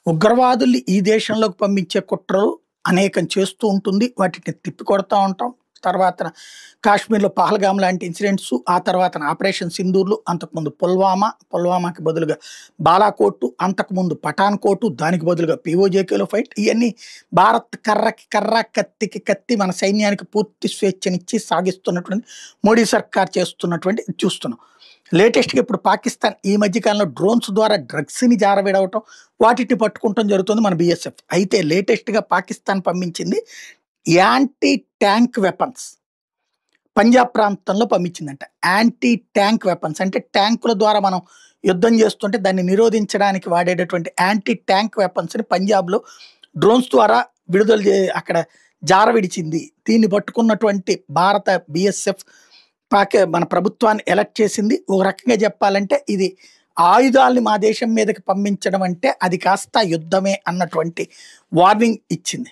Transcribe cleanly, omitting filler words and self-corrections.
ఉగ్రవాదుల్ని ఈ దేశంలోకి పంపించే కుట్రలు అనేకం చేస్తూ ఉంటుంది. వాటిని తిప్పికొడతా ఉంటాం. తర్వాత కాశ్మీర్‌లో పహల్గామ్ లాంటి ఇన్సిడెంట్స్, ఆ తర్వాతన ఆపరేషన్ సింధూర్‌లు, అంతకుముందు పుల్వామాకి బదులుగా బాలాకోట్, అంతకుముందు పఠాన్‌కోట్, దానికి బదులుగా పీఓజేకేలో ఫైట్. ఇయన్నీ భారత్ కర్రకి కర్ర, కత్తికి కత్తి మన సైన్యానికి పూర్తి స్వేచ్ఛనిచ్చి సాగిస్తున్నటువంటి మోడీ సర్కార్ చేస్తున్నటువంటి చూస్తున్నాం. లేటెస్ట్‌గా ఇప్పుడు పాకిస్తాన్ ఈ మధ్య కాలంలో డ్రోన్స్ ద్వారా డ్రగ్స్‌ని జారవిడవటం, వాటిని పట్టుకుంటం జరుగుతుంది మన బీఎస్ఎఫ్. అయితే లేటెస్ట్‌గా పాకిస్తాన్ పంపించింది యాంటీ ట్యాంక్ వెపన్స్. పంజాబ్ ప్రాంతంలో పంపించిందంట. యాంటీ ట్యాంక్ వెపన్స్ అంటే ట్యాంకుల ద్వారా మనం యుద్ధం చేస్తుంటే దాన్ని నిరోధించడానికి వాడేటటువంటి యాంటీ ట్యాంక్ వెపన్స్‌ని పంజాబ్‌లో డ్రోన్స్ ద్వారా అక్కడ జారవిడిచింది. దీన్ని పట్టుకున్నటువంటి భారత బీఎస్ఎఫ్ మన ప్రభుత్వాన్ని ఎలర్ట్ చేసింది. ఒక రకంగా చెప్పాలంటే ఇది ఆయుధాల్ని మా దేశం మీదకి పంపించడం అంటే అది కాస్త యుద్ధమే అన్నటువంటి వార్నింగ్ ఇచ్చింది.